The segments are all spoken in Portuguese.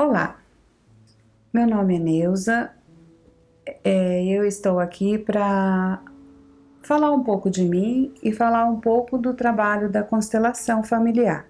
Olá, meu nome é Neuza, eu estou aqui para falar um pouco de mim e falar um pouco do trabalho da constelação familiar.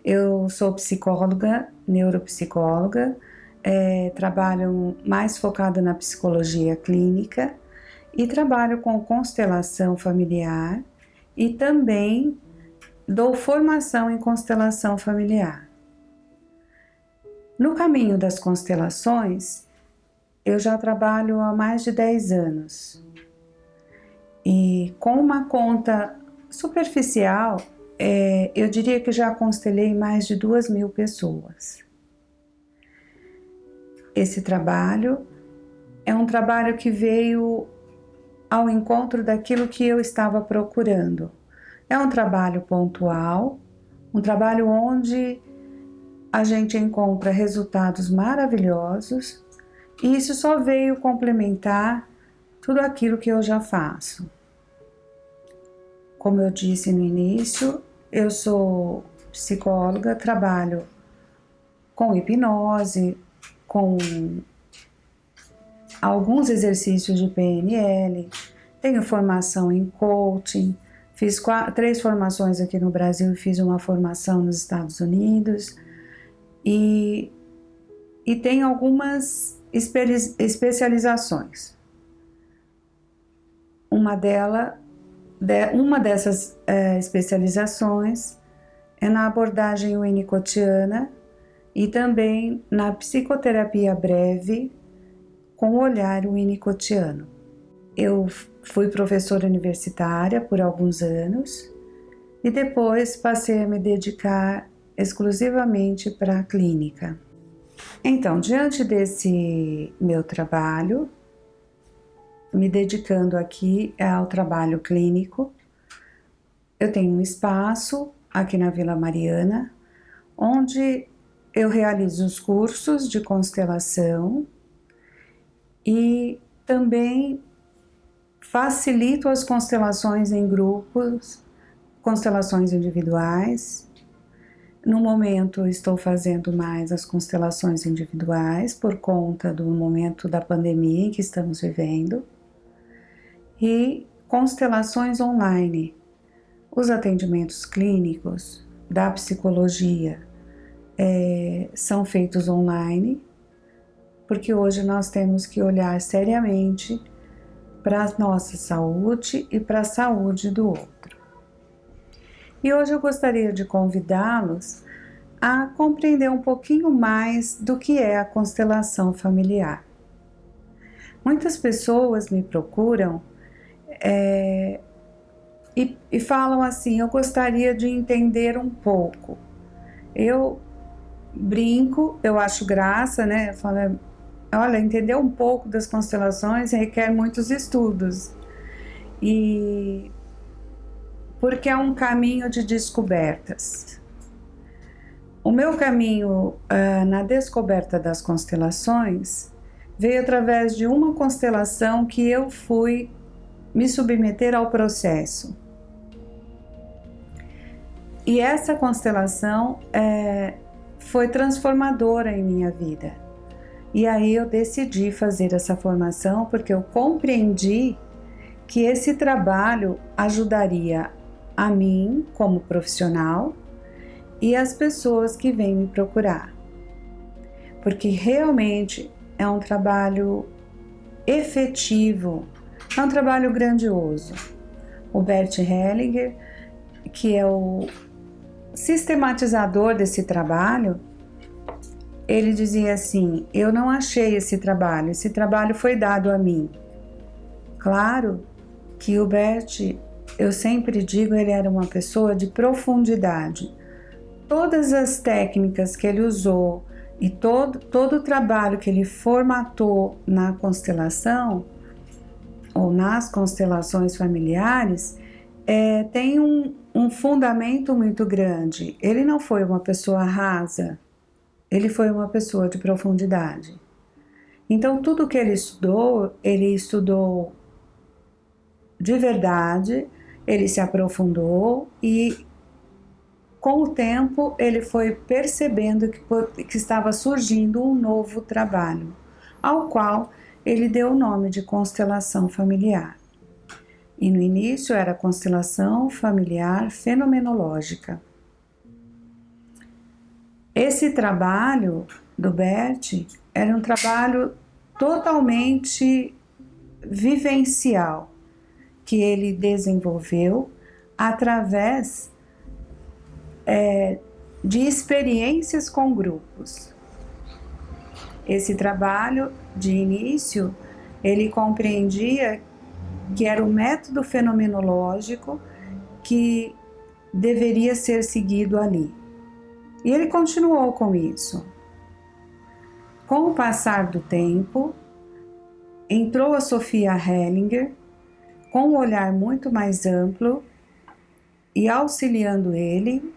Eu sou psicóloga, neuropsicóloga, trabalho mais focada na psicologia clínica e trabalho com constelação familiar e também dou formação em constelação familiar. No caminho das constelações, eu já trabalho há mais de 10 anos e com uma conta superficial, eu diria que já constelei mais de 2.000 pessoas. Esse trabalho é um trabalho que veio ao encontro daquilo que eu estava procurando. É um trabalho pontual, um trabalho onde a gente encontra resultados maravilhosos e isso só veio complementar tudo aquilo que eu já faço. Como eu disse no início, eu sou psicóloga, trabalho com hipnose, com alguns exercícios de PNL, tenho formação em coaching, fiz 3 formações aqui no Brasil e fiz uma formação nos Estados Unidos e tenho algumas especializações. Uma dessas especializações é na abordagem winnicottiana e também na psicoterapia breve com o olhar winnicottiano. Eu fui professora universitária por alguns anos e depois passei a me dedicar exclusivamente para a clínica. Então, diante desse meu trabalho, me dedicando aqui ao trabalho clínico, eu tenho um espaço aqui na Vila Mariana, onde eu realizo os cursos de constelação e também facilito as constelações em grupos, constelações individuais. No momento estou fazendo mais as constelações individuais por conta do momento da pandemia em que estamos vivendo e constelações online. Os atendimentos clínicos da psicologia são feitos online, porque hoje nós temos que olhar seriamente para a nossa saúde e para a saúde do outro. E hoje eu gostaria de convidá-los a compreender um pouquinho mais do que é a constelação familiar. Muitas pessoas me procuram e falam assim: eu gostaria de entender um pouco. Eu brinco, eu acho graça, né? Eu falo, olha, entender um pouco das constelações requer muitos estudos. E porque é um caminho de descobertas. O meu caminho na descoberta das constelações veio através de uma constelação que eu fui me submeter ao processo. E essa constelação foi transformadora em minha vida. E aí eu decidi fazer essa formação porque eu compreendi que esse trabalho ajudaria a mim como profissional e as pessoas que vêm me procurar. Porque realmente é um trabalho efetivo, é um trabalho grandioso. O Bert Hellinger, que é o sistematizador desse trabalho, ele dizia assim: eu não achei esse trabalho foi dado a mim. Claro que o Bert, eu sempre digo, ele era uma pessoa de profundidade. Todas as técnicas que ele usou e todo o trabalho que ele formatou na constelação ou nas constelações familiares tem um fundamento muito grande. Ele não foi uma pessoa rasa, ele foi uma pessoa de profundidade. Então, tudo que ele estudou de verdade, ele se aprofundou e com o tempo, ele foi percebendo que estava surgindo um novo trabalho, ao qual ele deu o nome de constelação familiar. E no início era constelação familiar fenomenológica. Esse trabalho do Bert era um trabalho totalmente vivencial, que ele desenvolveu através de experiências com grupos. Esse trabalho, de início, ele compreendia que era o método fenomenológico que deveria ser seguido ali. E ele continuou com isso. Com o passar do tempo, entrou a Sophia Hellinger com um olhar muito mais amplo e auxiliando ele,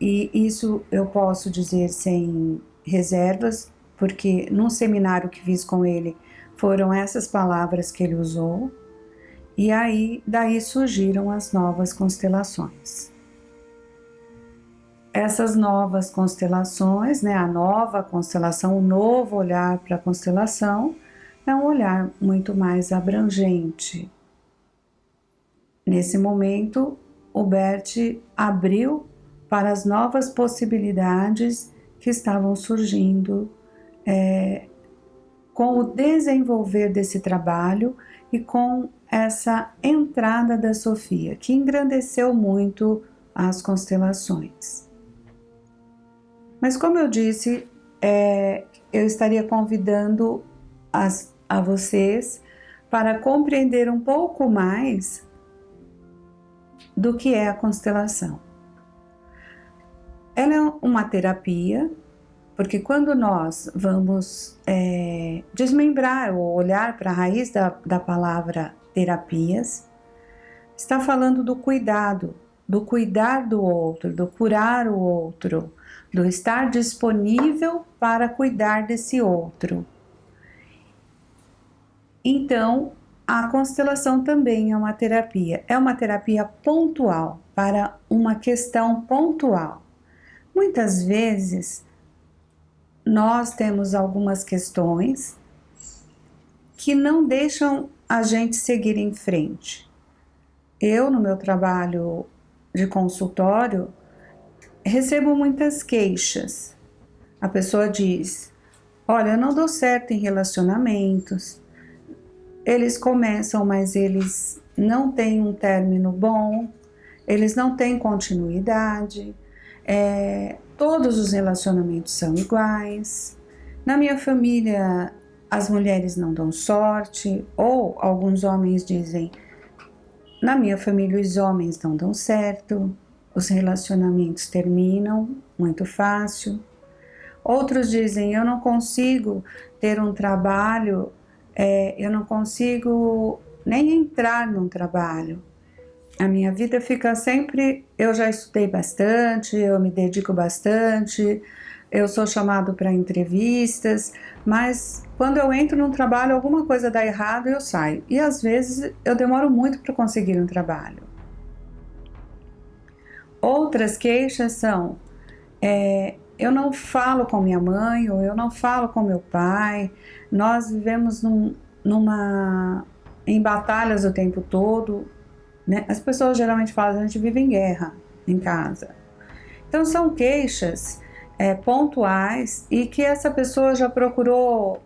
e isso eu posso dizer sem reservas, porque num seminário que fiz com ele foram essas palavras que ele usou, e aí daí surgiram as novas constelações. Essas novas constelações, a nova constelação, o novo olhar para a constelação, é um olhar muito mais abrangente. Nesse momento, o Bert abriu para as novas possibilidades que estavam surgindo com o desenvolver desse trabalho e com essa entrada da Sophia, que engrandeceu muito as constelações. Mas como eu disse, eu estaria convidando a vocês para compreender um pouco mais do que é a constelação. Ela é uma terapia, porque quando nós vamos desmembrar ou olhar para a raiz da palavra terapias, está falando do cuidado do outro, do curar o outro, do estar disponível para cuidar desse outro. Então, a constelação também é uma terapia pontual, para uma questão pontual. Muitas vezes, nós temos algumas questões que não deixam a gente seguir em frente. Eu, no meu trabalho de consultório, recebo muitas queixas. A pessoa diz: olha, eu não dou certo em relacionamentos, eles começam, mas eles não têm um término bom, eles não têm continuidade, todos os relacionamentos são iguais, na minha família as mulheres não dão sorte, ou alguns homens dizem: na minha família os homens não dão certo, os relacionamentos terminam muito fácil. Outros dizem: eu não consigo ter um trabalho, eu não consigo nem entrar num trabalho. A minha vida fica sempre, eu já estudei bastante, eu me dedico bastante, eu sou chamado para entrevistas, mas quando eu entro num trabalho, alguma coisa dá errado e eu saio. E às vezes eu demoro muito para conseguir um trabalho. Outras queixas são: eu não falo com minha mãe, ou eu não falo com meu pai, nós vivemos em batalhas o tempo todo, né? As pessoas geralmente falam: a gente vive em guerra em casa. Então são queixas pontuais e que essa pessoa já procurou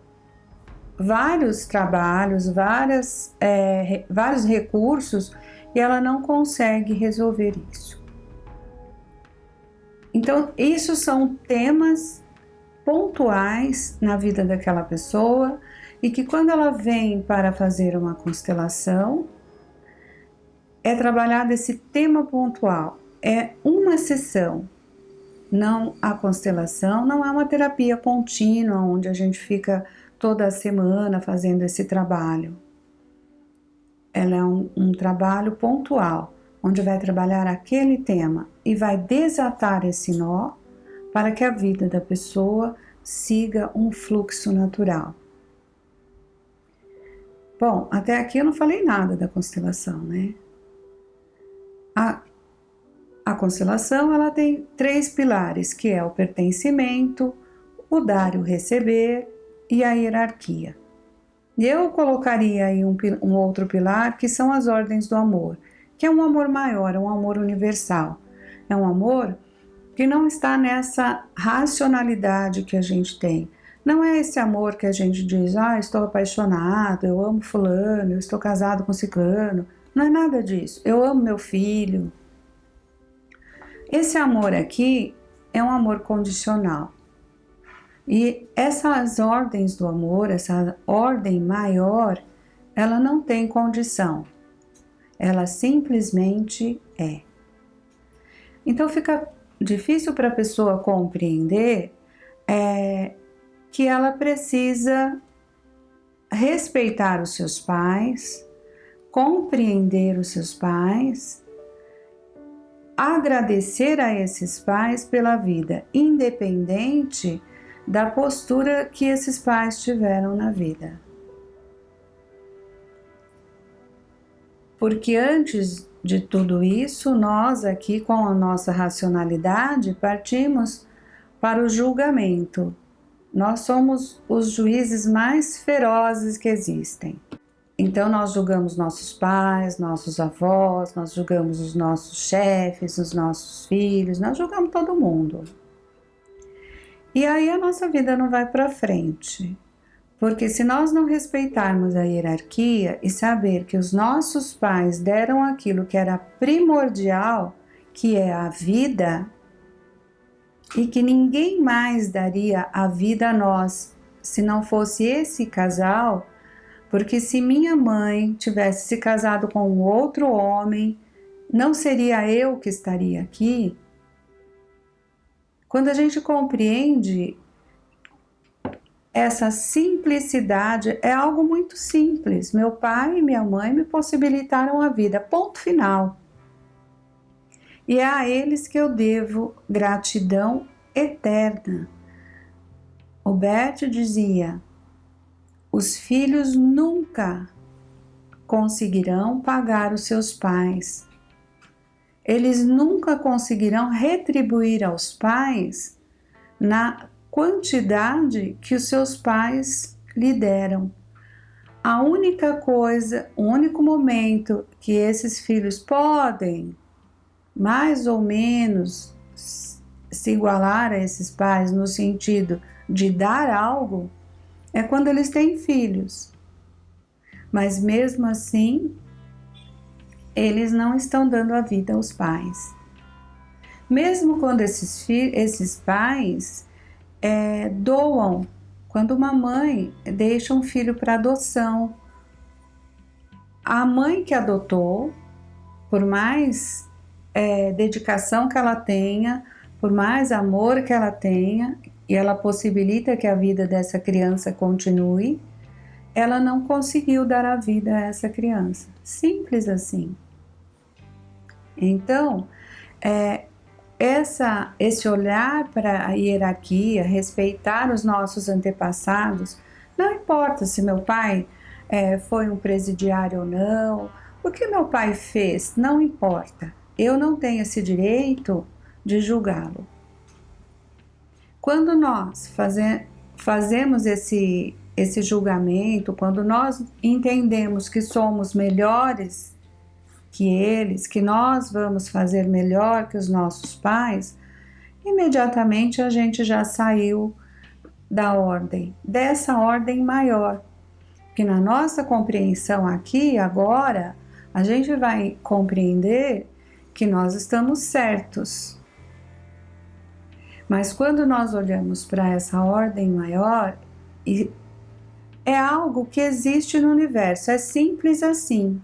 vários trabalhos, vários recursos, e ela não consegue resolver isso. Então, isso são temas pontuais na vida daquela pessoa e que quando ela vem para fazer uma constelação, é trabalhado esse tema pontual. É uma sessão, não a constelação, não é uma terapia contínua onde a gente fica toda semana fazendo esse trabalho. Ela é um trabalho pontual, onde vai trabalhar aquele tema e vai desatar esse nó para que a vida da pessoa siga um fluxo natural. Bom, até aqui eu não falei nada da constelação, né? A constelação ela tem 3 pilares, que é o pertencimento, o dar e o receber e a hierarquia. E eu colocaria aí um outro pilar, que são as ordens do amor, que é um amor maior, é um amor universal. É um amor que não está nessa racionalidade que a gente tem. Não é esse amor que a gente diz, estou apaixonado, eu amo fulano, eu estou casado com ciclano. Não é nada disso. Eu amo meu filho. Esse amor aqui é um amor condicional. E essas ordens do amor, essa ordem maior, ela não tem condição. Ela simplesmente é. Então fica difícil para a pessoa compreender que ela precisa respeitar os seus pais, compreender os seus pais, agradecer a esses pais pela vida, independente da postura que esses pais tiveram na vida. Porque antes de tudo isso, nós aqui com a nossa racionalidade partimos para o julgamento. Nós somos os juízes mais ferozes que existem. Então nós julgamos nossos pais, nossos avós, nós julgamos os nossos chefes, os nossos filhos, nós julgamos todo mundo. E aí a nossa vida não vai para frente. Porque se nós não respeitarmos a hierarquia e saber que os nossos pais deram aquilo que era primordial, que é a vida, e que ninguém mais daria a vida a nós se não fosse esse casal, porque se minha mãe tivesse se casado com um outro homem, não seria eu que estaria aqui. Quando a gente compreende essa simplicidade, é algo muito simples. Meu pai e minha mãe me possibilitaram a vida, ponto final. E é a eles que eu devo gratidão eterna. O Bert dizia: os filhos nunca conseguirão pagar os seus pais. Eles nunca conseguirão retribuir aos pais na quantidade que os seus pais lhe deram. A única coisa, o único momento que esses filhos podem, mais ou menos, se igualar a esses pais no sentido de dar algo, é quando eles têm filhos. Mas mesmo assim, eles não estão dando a vida aos pais. Mesmo quando esses pais doam, quando uma mãe deixa um filho para adoção, a mãe que adotou, por mais dedicação que ela tenha, por mais amor que ela tenha, e ela possibilita que a vida dessa criança continue, ela não conseguiu dar a vida a essa criança. Simples assim. Então, esse olhar para a hierarquia, respeitar os nossos antepassados, não importa se meu pai foi um presidiário ou não, o que meu pai fez, não importa. Eu não tenho esse direito de julgá-lo. Quando nós fazemos esse julgamento, quando nós entendemos que somos melhores que eles, que nós vamos fazer melhor que os nossos pais, imediatamente a gente já saiu dessa ordem maior. Que na nossa compreensão aqui, agora, a gente vai compreender que nós estamos certos. Mas quando nós olhamos para essa ordem maior, é algo que existe no universo, é simples assim.